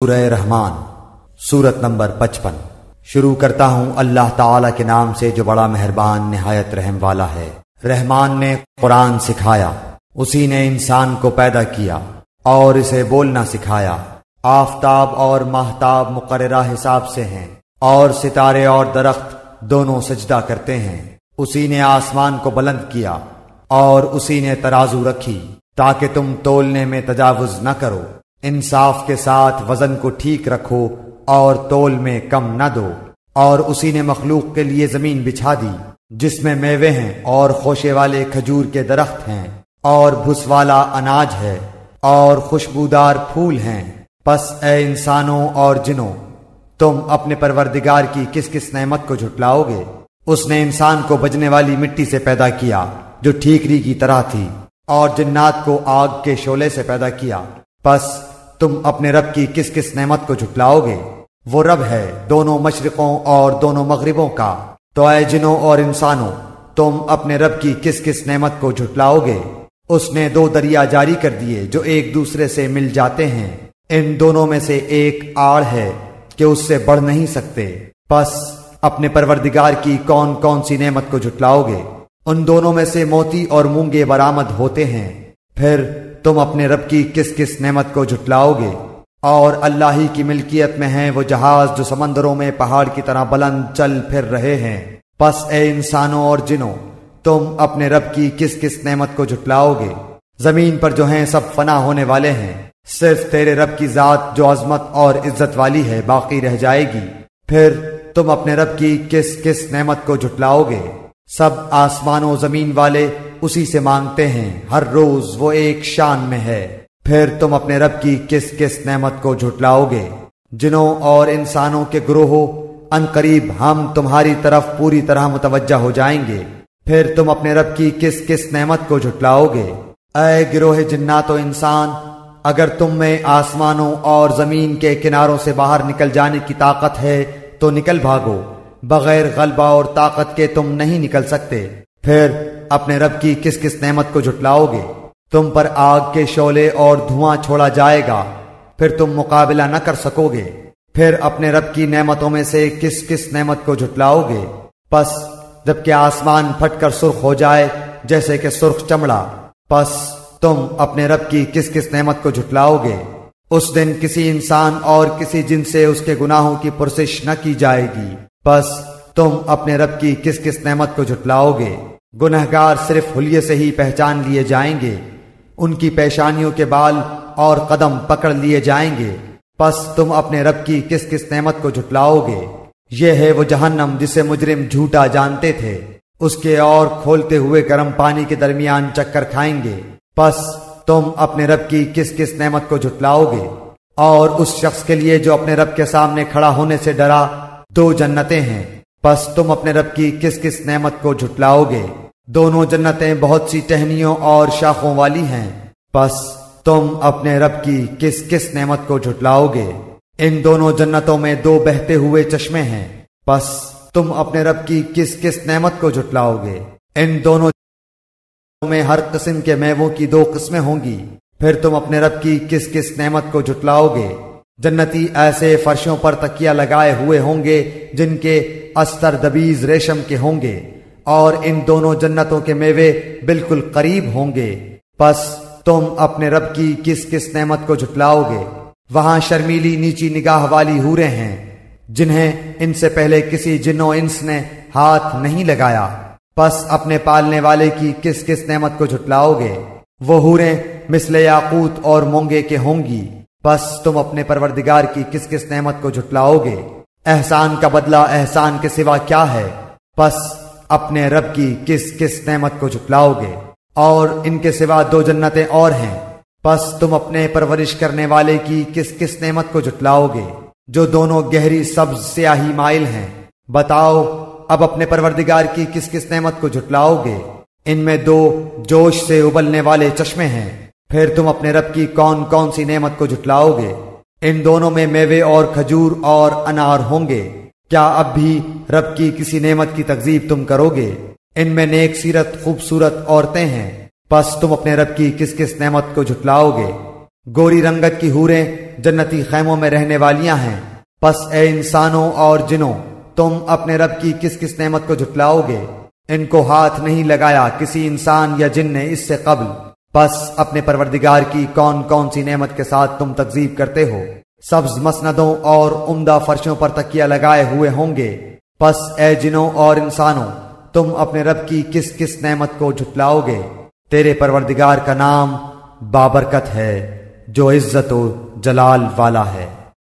سورہ رحمان سورت نمبر 55۔ شروع کرتا ہوں اللہ تعالی کے نام سے جو بڑا مہربان نہایت رحم والا ہے۔ رحمان نے قرآن سکھایا، اسی نے انسان کو پیدا کیا اور اسے بولنا سکھایا۔ آفتاب اور ماہتاب مقررہ حساب سے ہیں اور ستارے اور درخت دونوں سجدہ کرتے ہیں۔ اسی نے آسمان کو بلند کیا اور اسی نے ترازو رکھی تاکہ تم تولنے میں تجاوز نہ کرو۔ انصاف کے ساتھ وزن کو ٹھیک رکھو اور تول میں کم نہ دو۔ اور اسی نے مخلوق کے لیے زمین بچھا دی جس میں میوے ہیں اور خوشے والے کھجور کے درخت ہیں اور بھس والا اناج ہے اور خوشبودار پھول ہیں۔ پس اے انسانوں اور جنوں، تم اپنے پروردگار کی کس کس نعمت کو جھٹلاؤ گے؟ اس نے انسان کو بجنے والی مٹی سے پیدا کیا جو ٹھیکری کی طرح تھی، اور جنات کو آگ کے شعلے سے پیدا کیا۔ پس تم اپنے رب کی کس کس نعمت کو جھٹلاؤ گے؟ وہ رب ہے دونوں مشرقوں اور دونوں مغربوں کا۔ تو اے جنوں اور انسانوں، تم اپنے رب کی کس کس نعمت کو جھٹلاؤ گے؟ اس نے دو دریا جاری کر دیے جو ایک دوسرے سے مل جاتے ہیں، ان دونوں میں سے ایک آڑ ہے کہ اس سے بڑھ نہیں سکتے۔ پس اپنے پروردگار کی کون کون سی نعمت کو جھٹلاؤ گے؟ ان دونوں میں سے موتی اور مونگے برآمد ہوتے ہیں۔ پھر تم اپنے رب کی کس کس نعمت کو جھٹلاؤ گے؟ اور اللہ ہی کی ملکیت میں ہیں وہ جہاز جو سمندروں میں پہاڑ کی طرح بلند چل پھر رہے ہیں۔ پس اے انسانوں اور جنوں، تم اپنے رب کی کس کس نعمت کو جھٹلاؤ گے؟ زمین پر جو ہیں سب فنا ہونے والے ہیں، صرف تیرے رب کی ذات جو عظمت اور عزت والی ہے باقی رہ جائے گی۔ پھر تم اپنے رب کی کس کس نعمت کو جھٹلاؤ گے؟ سب آسمان و زمین والے اسی سے مانگتے ہیں، ہر روز وہ ایک شان میں ہے۔ پھر تم اپنے رب کی کس کس نعمت کو جھٹلاؤ گے؟ جنوں اور انسانوں کے گروہوں، ان قریب ہم تمہاری طرف پوری طرح متوجہ ہو جائیں گے۔ پھر تم اپنے رب کی کس کس نعمت کو جھٹلاؤ گے؟ اے گروہ جنات و انسان، اگر تم میں آسمانوں اور زمین کے کناروں سے باہر نکل جانے کی طاقت ہے تو نکل بھاگو، بغیر غلبہ اور طاقت کے تم نہیں نکل سکتے۔ پھر اپنے رب کی کس کس نعمت کو جھٹلاؤ گے؟ تم پر آگ کے شعلے اور دھواں چھوڑا جائے گا، پھر تم مقابلہ نہ کر سکو گے۔ پھر اپنے رب کی نعمتوں میں سے کس کس نعمت کو جھٹلاؤ گے؟ پس جبکہ آسمان پھٹ کر سرخ ہو جائے جیسے کہ سرخ چمڑا، پس تم اپنے رب کی کس کس نعمت کو جھٹلاؤ گے؟ اس دن کسی انسان اور کسی جن سے اس کے گناہوں کی پرسش نہ کی جائے گی۔ پس تم اپنے رب کی کس کس نعمت کو جھٹلاؤ گے؟ گنہگار صرف حلیے سے ہی پہچان لیے جائیں گے، ان کی پیشانیوں کے بال اور قدم پکڑ لیے جائیں گے۔ پس تم اپنے رب کی کس کس نعمت کو جھٹلاؤ گے؟ یہ ہے وہ جہنم جسے مجرم جھوٹا جانتے تھے، اس کے اور کھولتے ہوئے گرم پانی کے درمیان چکر کھائیں گے۔ پس تم اپنے رب کی کس کس نعمت کو جھٹلاؤ گے؟ اور اس شخص کے لیے جو اپنے رب کے سامنے کھڑا ہونے سے ڈرا دو جنتیں ہیں۔ پس تم اپنے رب کی کس کس نعمت کو جھٹلاؤ گے؟ دونوں جنتیں بہت سی ٹہنیوں اور شاخوں والی ہیں۔ پس تم اپنے رب کی کس کس نعمت کو جھٹلاؤ گے؟ ان دونوں جنتوں میں دو بہتے ہوئے چشمے ہیں۔ پس تم اپنے رب کی کس کس نعمت کو جھٹلاؤ گے؟ ان دونوں میں ہر قسم کے میووں کی دو قسمیں ہوں گی۔ پھر تم اپنے رب کی کس کس نعمت کو جھٹلاؤ گے؟ جنتی ایسے فرشوں پر تکیہ لگائے ہوئے ہوں گے جن کے استر دبیز ریشم کے ہوں گے، اور ان دونوں جنتوں کے میوے بالکل قریب ہوں گے۔ پس تم اپنے رب کی کس کس نعمت کو جھٹلاؤ گے؟ وہاں شرمیلی نیچی نگاہ والی حوریں ہیں جنہیں ان سے پہلے کسی جن و انس نے ہاتھ نہیں لگایا۔ پس اپنے پالنے والے کی کس کس نعمت کو جھٹلاؤ گے؟ وہ حوریں مثل یاقوت اور مونگے کے ہوں گی۔ پس تم اپنے پروردگار کی کس کس نعمت کو جھٹلاؤ گے؟ احسان کا بدلہ احسان کے سوا کیا ہے؟ پس اپنے رب کی کس کس نعمت کو جھٹلاؤ گے؟ اور ان کے سوا دو جنتیں اور ہیں۔ پس تم اپنے پرورش کرنے والے کی کس کس نعمت کو جھٹلاؤ گے جو دونوں گہری سبز سیاہی مائل ہیں؟ بتاؤ اب اپنے پروردگار کی کس کس نعمت کو جھٹلاؤ گے؟ ان میں دو جوش سے ابلنے والے چشمے ہیں۔ پھر تم اپنے رب کی کون کون سی نعمت کو جھٹلاؤ گے؟ ان دونوں میں میوے اور کھجور اور انار ہوں گے۔ کیا اب بھی رب کی کسی نعمت کی تکذیب تم کرو گے؟ ان میں نیک سیرت خوبصورت عورتیں ہیں۔ پس تم اپنے رب کی کس کس نعمت کو جھٹلاؤ گے؟ گوری رنگت کی حوریں جنتی خیموں میں رہنے والیاں ہیں۔ پس اے انسانوں اور جنوں، تم اپنے رب کی کس کس نعمت کو جھٹلاؤ گے؟ ان کو ہاتھ نہیں لگایا کسی انسان یا جن نے اس سے قبل، پس اپنے پروردگار کی کون کون سی نعمت کے ساتھ تم تکذیب کرتے ہو؟ سبز مسندوں اور عمدہ فرشوں پر تکیہ لگائے ہوئے ہوں گے۔ پس اے جنوں اور انسانوں، تم اپنے رب کی کس کس نعمت کو جھٹلاؤ گے؟ تیرے پروردگار کا نام بابرکت ہے، جو عزت و جلال والا ہے۔